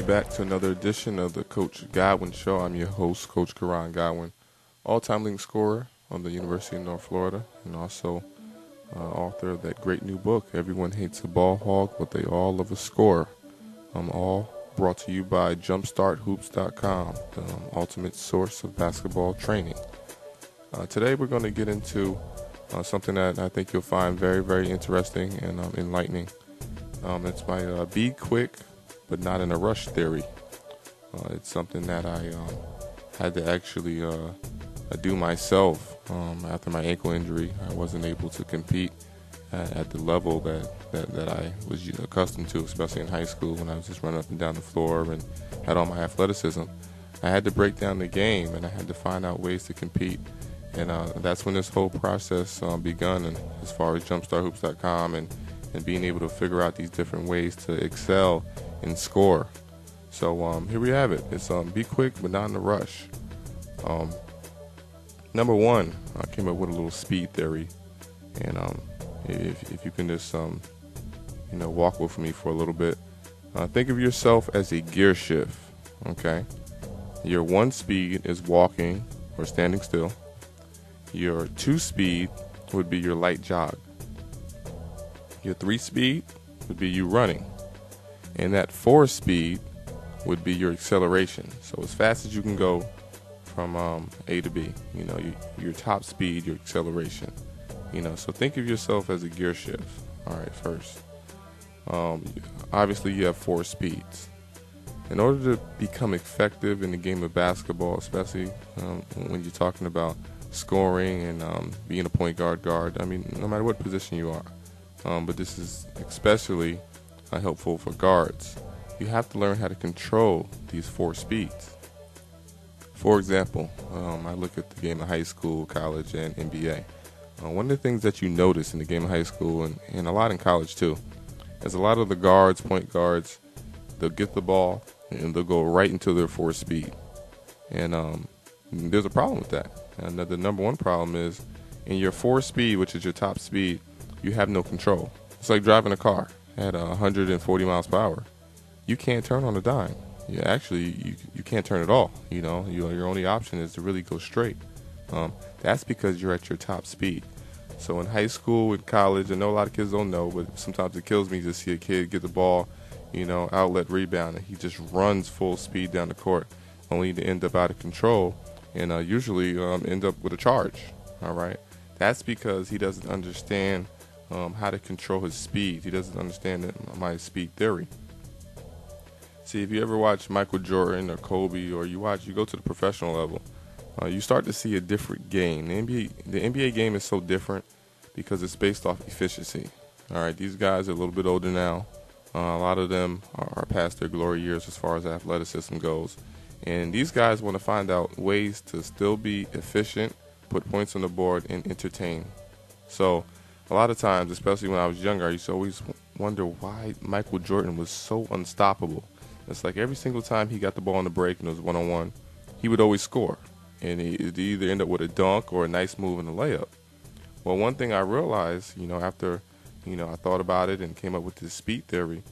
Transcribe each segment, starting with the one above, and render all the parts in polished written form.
back to another edition of the Coach Godwin Show. I'm your host, Coach Godwin, all-time leading scorer on the University of North Florida, and also author of that great new book, Everyone Hates a Ball Hog, but They All Love a Score. All brought to you by JumpStartHoops.com, the ultimate source of basketball training. Today we're going to get into something that I think you'll find very, very interesting and enlightening. It's my be quick but not in a rush theory. It's something that I had to actually do myself after my ankle injury. I wasn't able to compete at the level that I was accustomed to, especially in high school when I was just running up and down the floor and had all my athleticism. I had to break down the game, and I had to find out ways to compete. And that's when this whole process begun, and as far as JumpStartHoops.com and being able to figure out these different ways to excel and score. So here we have it. It's be quick but not in a rush. Number one, I came up with a little speed theory, and if you can just walk with me for a little bit. Think of yourself as a gear shift. Okay, your 1 speed is walking or standing still. Your 2 speed would be your light jog. Your 3 speed would be you running. And that 4 speed would be your acceleration. So as fast as you can go from A to B, your top speed, your acceleration. So think of yourself as a gear shift. All right, first. Obviously you have 4 speeds. In order to become effective in the game of basketball, especially when you're talking about scoring and being a point guard, I mean, no matter what position you are, but this is especially helpful for guards. You have to learn how to control these 4 speeds. For example, I look at the game of high school, college, and NBA. One of the things that you notice in the game of high school and a lot in college too is a lot of the guards, point guards, they'll get the ball and they'll go right into their 4 speed. And there's a problem with that. And the number one problem is in your 4 speed, which is your top speed, you have no control. It's like driving a car at 140 miles per hour. You can't turn on a dime. You can't turn at all. Your only option is to really go straight. That's because you're at your top speed. So in high school and college, I know a lot of kids don't know, but sometimes it kills me to see a kid get the ball, outlet rebound, and he just runs full speed down the court, only to end up out of control and usually end up with a charge. All right, that's because he doesn't understand how to control his speed. He doesn't understand my speed theory. See, if you ever watch Michael Jordan or Kobe, or you go to the professional level, you start to see a different game. The NBA game is so different because it's based off efficiency. All right, these guys are a little bit older now. A lot of them are past their glory years as far as athleticism goes. And these guys want to find out ways to still be efficient, put points on the board, and entertain. So a lot of times, especially when I was younger, I used to always wonder why Michael Jordan was so unstoppable. It's like every single time he got the ball on the break and it was one-on-one, he would always score. And he'd either end up with a dunk or a nice move in a layup. Well, one thing I realized, after, I thought about it and came up with this speed theory.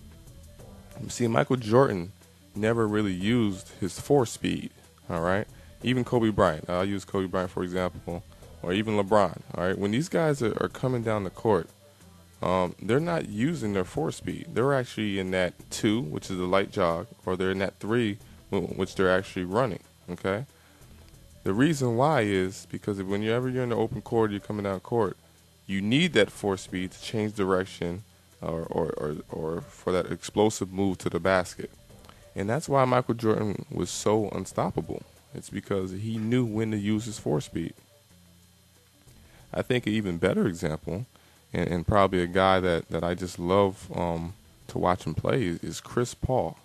See, Michael Jordan never really used his 4 speed, all right? Even Kobe Bryant. I'll use Kobe Bryant, for example, or even LeBron, all right? When these guys are coming down the court, they're not using their 4 speed. They're actually in that 2, which is the light jog, or they're in that 3, which they're actually running, okay? The reason why is because whenever you're in the open court, you're coming down court, you need that 4 speed to change direction or for that explosive move to the basket. And that's why Michael Jordan was so unstoppable. It's because he knew when to use his 4 speed. I think an even better example, and probably a guy that I just love to watch him play, is Chris Paul.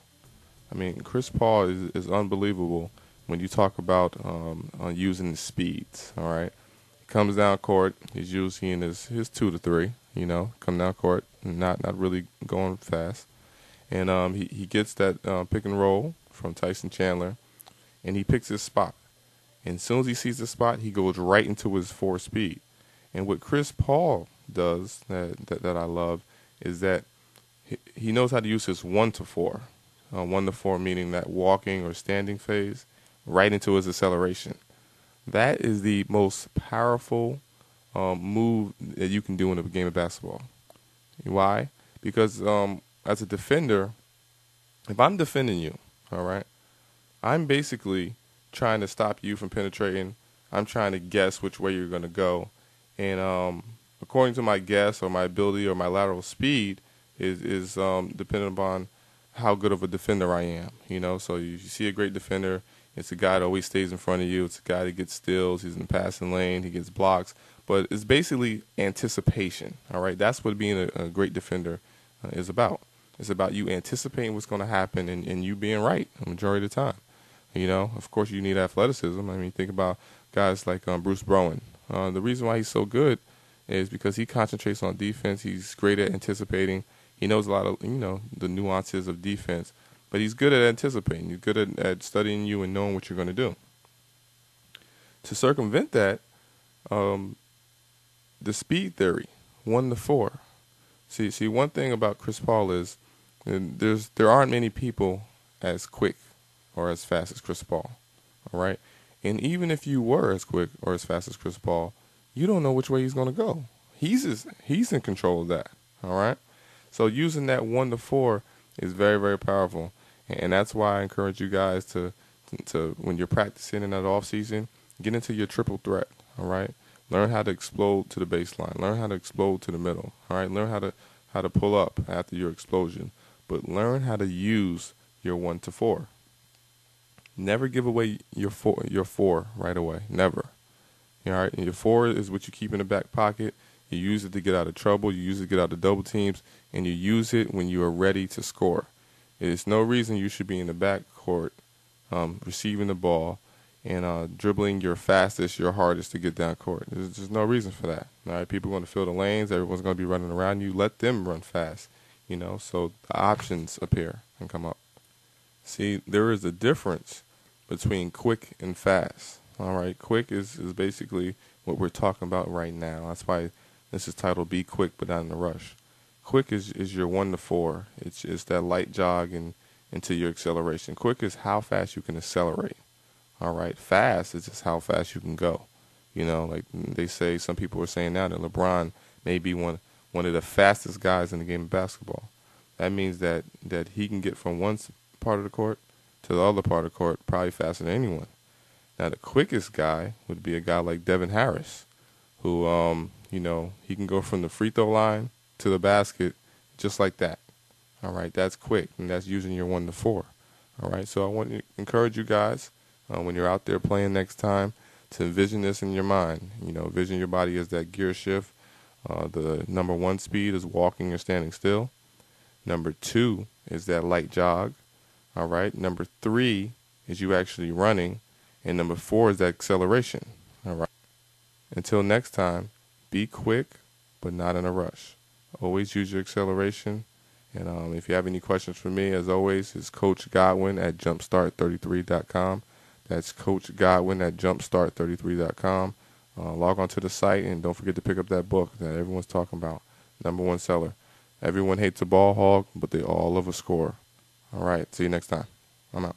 I mean, Chris Paul is unbelievable when you talk about using the speeds, all right? He comes down court, he's usually in his 2 to 3, come down court, not really going fast. And he gets that pick and roll from Tyson Chandler, and he picks his spot. And as soon as he sees the spot, he goes right into his 4 speed. And what Chris Paul does that I love is that he knows how to use his 1 to 4. 1 to 4 meaning that walking or standing phase, right into his acceleration. That is the most powerful move that you can do in a game of basketball. Why? Because as a defender, if I'm defending you, all right, I'm basically trying to stop you from penetrating. I'm trying to guess which way you're going to go. And according to my guess or my ability or my lateral speed is dependent upon how good of a defender I am. So you see a great defender, it's a guy that always stays in front of you. It's a guy that gets steals. He's in the passing lane. He gets blocks. But it's basically anticipation, all right? That's what being a great defender is about. It's about you anticipating what's going to happen and you being right the majority of the time. Of course, you need athleticism. I mean, think about guys like Bruce Bowen. The reason why he's so good is because he concentrates on defense. He's great at anticipating. He knows a lot of, the nuances of defense. But he's good at anticipating. He's good at studying you and knowing what you're going to do. To circumvent that, the speed theory, 1 to 4. See, one thing about Chris Paul is there aren't many people as quick or as fast as Chris Paul, all right? And even if you were as quick or as fast as Chris Paul, you don't know which way he's going to go. He's in control of that, all right? So using that 1 to 4 is very, very powerful. And that's why I encourage you guys to when you're practicing in that off season, get into your triple threat, all right? Learn how to explode to the baseline. Learn how to explode to the middle, all right? Learn how to pull up after your explosion. But learn how to use your 1 to 4. Never give away your four right away. Never. All right? And your 4 is what you keep in the back pocket. You use it to get out of trouble. You use it to get out of double teams. And you use it when you are ready to score. There's no reason you should be in the back court receiving the ball and dribbling your fastest, your hardest to get down court. There's just no reason for that. All right? People are going to fill the lanes. Everyone's going to be running around you. Let them run fast, so the options appear and come up. See, there is a difference between quick and fast. All right? Quick is basically what we're talking about right now. That's why this is titled Be Quick But Not in a Rush. Quick is your 1 to 4. It's that light jog into your acceleration. Quick is how fast you can accelerate. All right. Fast is just how fast you can go. Like they say, some people are saying now that LeBron may be one of the fastest guys in the game of basketball. That means that he can get from one part of the court to the other part of the court probably faster than anyone. Now, the quickest guy would be a guy like Devin Harris, who, he can go from the free throw line to the basket just like that. All right, that's quick, and that's using your 1 to 4. All right, so I want to encourage you guys when you're out there playing next time to envision this in your mind. Envision your body as that gear shift. The number 1 speed is walking or standing still. Number 2 is that light jog. All right, number 3 is you actually running, and number 4 is that acceleration. All right. Until next time, be quick, but not in a rush. Always use your acceleration. And if you have any questions for me, as always, it's Coach Godwin at jumpstart33.com. That's Coach Godwin at jumpstart33.com. Log on to the site, and don't forget to pick up that book that everyone's talking about, #1 seller. Everyone hates a ball hog, but they all love a score. All right, see you next time. I'm out.